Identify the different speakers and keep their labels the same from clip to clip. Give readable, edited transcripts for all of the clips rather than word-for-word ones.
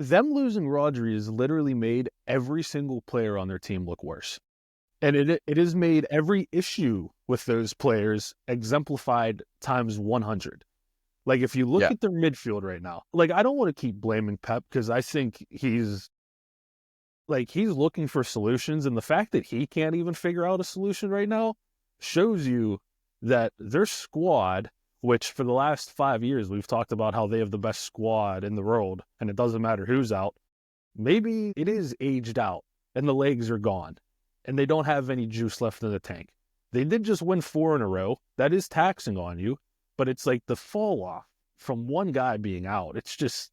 Speaker 1: them losing Rodri has literally made every single player on their team look worse. And it has made every issue with those players exemplified times 100. Like, if you look at their midfield right now, like, I don't want to keep blaming Pep because I think he's looking for solutions. And the fact that he can't even figure out a solution right now shows you that their squad, which for the last 5 years, we've talked about how they have the best squad in the world and it doesn't matter who's out. Maybe it is aged out and the legs are gone and they don't have any juice left in the tank. They did just win 4 in a row. That is taxing on you, but it's like the fall off from one guy being out. It's just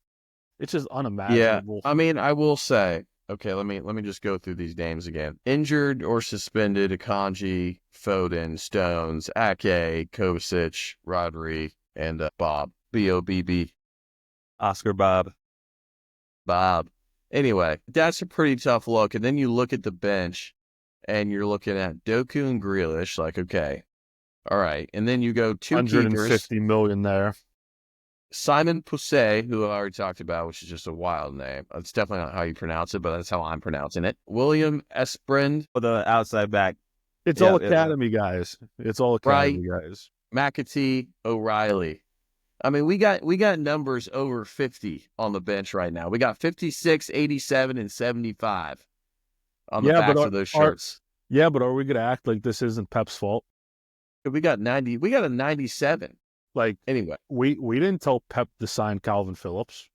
Speaker 1: unimaginable.
Speaker 2: Yeah, I mean, I will say, okay, let me just go through these names again. Injured or suspended: Akanji, Foden, Stones, Ake, Kovacic, Rodri, and Bob. B-O-B-B.
Speaker 3: Oscar Bob.
Speaker 2: Anyway, that's a pretty tough look. And then you look at the bench, and you're looking at Doku and Grealish, like, okay, all right. And then you go 2
Speaker 1: 150
Speaker 2: keepers.
Speaker 1: million there.
Speaker 2: Simon Pousset, who I already talked about, which is just a wild name. It's definitely not how you pronounce it, but that's how I'm pronouncing it. William Esprend.
Speaker 3: For the outside back.
Speaker 1: It's all academy guys. It's all academy guys.
Speaker 2: McAtee, O'Reilly. I mean, we got numbers over 50 on the bench right now. We got 56, 87, and 75 on the backs of those shirts.
Speaker 1: Yeah, but are we going to act like this isn't Pep's fault?
Speaker 2: We got 90. We got a 97.
Speaker 1: Like,
Speaker 2: anyway,
Speaker 1: we didn't tell Pep to sign Calvin Phillips.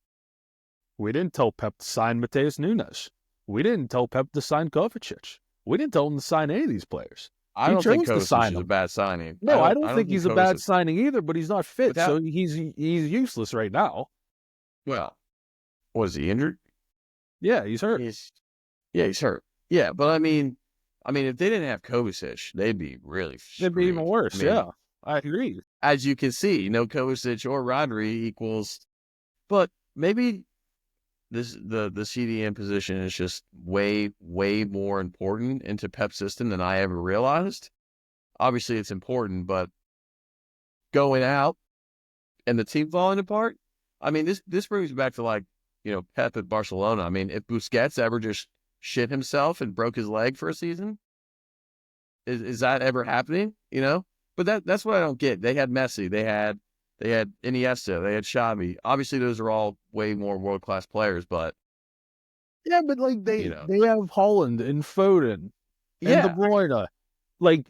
Speaker 1: We didn't tell Pep to sign Mateus Nunes. We didn't tell Pep to sign Kovacic. We didn't tell him to sign any of these players.
Speaker 2: I don't think Kovacic is a bad signing.
Speaker 1: No, I don't think he's a bad signing either, but he's not fit, so he's useless right now.
Speaker 2: Well, was he injured?
Speaker 1: Yeah, he's hurt.
Speaker 2: He's hurt. Yeah, but I mean, if they didn't have Kovacic, they'd be really screwed.
Speaker 1: They'd be even worse, yeah. I agree.
Speaker 2: As you can see, Kovacic or Rodri equals, but maybe the CDM position is just way, way more important into Pep's system than I ever realized. Obviously, it's important, but going out and the team falling apart, I mean, this brings me back to Pep at Barcelona. I mean, if Busquets ever just shit himself and broke his leg for a season, is that ever happening? But that's what I don't get. They had Messi, they had Iniesta, they had Xavi. Obviously, those are all way more world-class players, but
Speaker 1: yeah, but they have Haaland and Foden and De Bruyne. Like,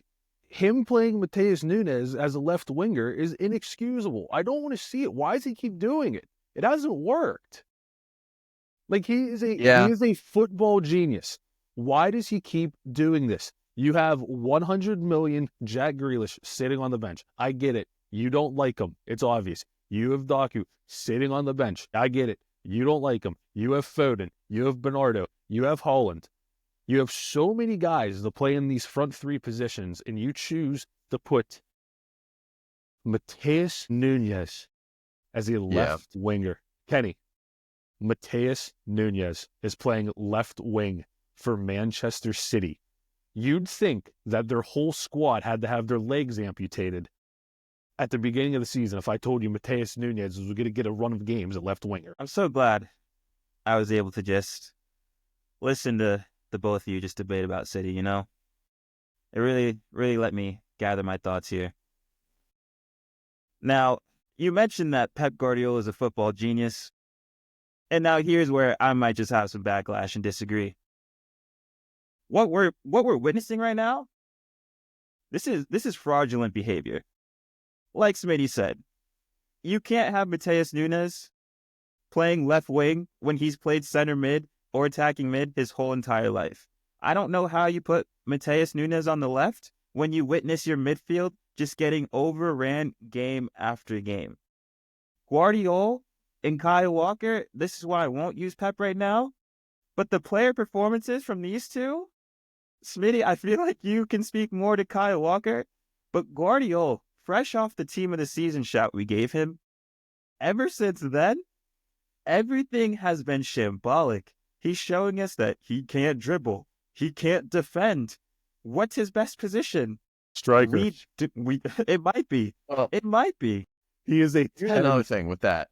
Speaker 1: him playing Mateus Nunes as a left winger is inexcusable. I don't want to see it. Why does he keep doing it? It hasn't worked. Like, he is a football genius. Why does he keep doing this? You have 100 million Jack Grealish sitting on the bench. I get it. You don't like him. It's obvious. You have Doku sitting on the bench. I get it. You don't like him. You have Foden. You have Bernardo. You have Haaland. You have so many guys to play in these front three positions, and you choose to put Mateus Nunes as a left winger. Kenny, Mateus Nunes is playing left wing for Manchester City. You'd think that their whole squad had to have their legs amputated at the beginning of the season if I told you Mateus Nunes was going to get a run of games at left winger.
Speaker 3: I'm so glad I was able to just listen to the both of you just debate about City, It really, really let me gather my thoughts here. Now, you mentioned that Pep Guardiola is a football genius, and now here's where I might just have some backlash and disagree. What we're witnessing right now, this is fraudulent behavior. Like Smitty said, you can't have Mateus Nunes playing left wing when he's played center mid or attacking mid his whole entire life. I don't know how you put Mateus Nunes on the left when you witness your midfield just getting overran game after game. Guardiola and Kyle Walker, this is why I won't use Pep right now, but the player performances from these two, Smitty, I feel like you can speak more to Kyle Walker, but Guardiola, fresh off the team of the season shout we gave him, ever since then, everything has been shambolic. He's showing us that he can't dribble. He can't defend. What's his best position?
Speaker 1: Striker.
Speaker 3: It might be. It might be.
Speaker 1: He is
Speaker 2: Here's another thing with that.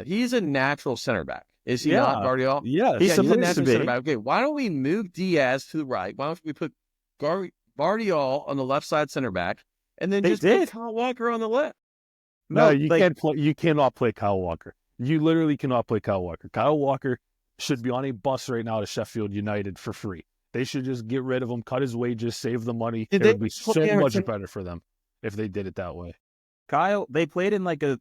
Speaker 2: He's a natural center back. Is he not, Guardiola?
Speaker 1: Yeah,
Speaker 3: He's
Speaker 2: Yeah, he's a
Speaker 3: supposed to
Speaker 2: natural
Speaker 3: be.
Speaker 2: center back. Okay, why don't we move Diaz to the right? Why don't we put Guardiola on the left side center back, and then
Speaker 3: They
Speaker 2: just
Speaker 3: did.
Speaker 2: put Kyle Walker on the left?
Speaker 1: No, you
Speaker 3: like,
Speaker 1: can't play. You cannot play Kyle Walker. You literally cannot play Kyle Walker. Kyle Walker should be on a bus right now to Sheffield United for free. They should just get rid of him, cut his wages, save the money.
Speaker 2: Did
Speaker 1: It
Speaker 2: they
Speaker 1: would be so
Speaker 2: play
Speaker 1: much
Speaker 2: Everton?
Speaker 1: better for them if they did it that way.
Speaker 3: Kyle, they played in like a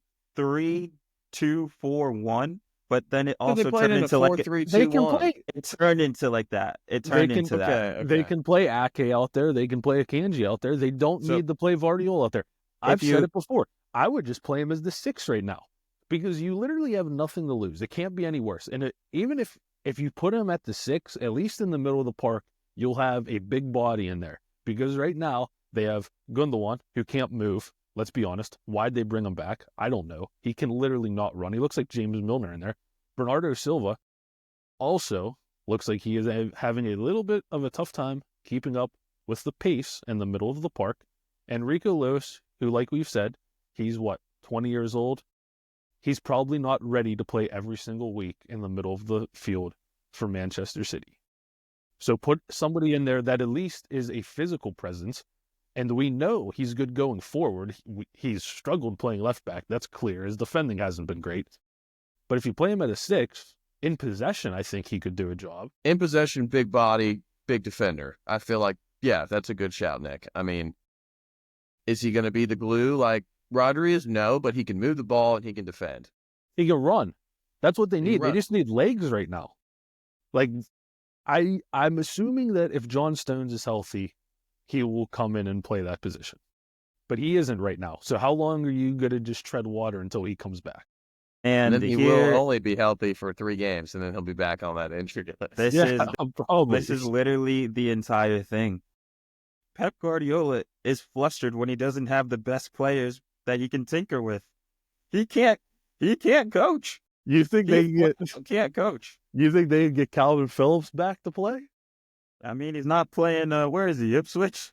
Speaker 3: 3-2-4-1, but then it
Speaker 2: No, they
Speaker 3: also
Speaker 2: played
Speaker 3: turned
Speaker 2: in a
Speaker 3: into like
Speaker 2: 4-3-2-1.
Speaker 1: They can play.
Speaker 3: it turned into like that. It turned
Speaker 1: can-
Speaker 3: into that.
Speaker 2: Okay,
Speaker 1: They can play Ake out there. They can play Akanji out there. They don't
Speaker 3: So-
Speaker 1: need to play Vardiol out there. I've
Speaker 3: you-
Speaker 1: said it before. I would just play him as the 6 right now because you literally have nothing to lose. It can't be any worse. And even if you put him at the 6, at least in the middle of the park, you'll have a big body in there. Because right now they have Gundogan, who can't move. Let's be honest. Why'd they bring him back? I don't know. He can literally not run. He looks like James Milner in there. Bernardo Silva also looks like he is having a little bit of a tough time keeping up with the pace in the middle of the park. And Rico Lewis, who, like we've said, he's 20 years old? He's probably not ready to play every single week in the middle of the field for Manchester City. So put somebody in there that at least is a physical presence, and we know he's good going forward. He's struggled playing left back. That's clear. His defending hasn't been great. But if you play him at a 6, in possession, I think he could do a job.
Speaker 2: In possession, big body, big defender. I feel like, yeah, that's a good shout, Nick. I mean, is he going to be the glue like Rodri is? No, but he can move the ball and he can defend.
Speaker 1: He can run. That's what they
Speaker 2: He
Speaker 1: need. They
Speaker 2: run.
Speaker 1: just need legs right now. Like, I'm assuming that if John Stones is healthy, he will come in and play that position. But he isn't right now. So how long are you going to just tread water until he comes back?
Speaker 2: And
Speaker 3: And
Speaker 2: then he
Speaker 3: here,
Speaker 2: will only be healthy for 3 games, and then he'll be back on that injury list.
Speaker 3: this
Speaker 1: probably.
Speaker 3: is literally the entire thing. Pep Guardiola is flustered when he doesn't have the best players that he can tinker with. He can't coach.
Speaker 1: You think they
Speaker 3: Can't coach.
Speaker 1: You think they can get Calvin Phillips back to play?
Speaker 3: I mean, he's not playing. Where is he? Ipswich.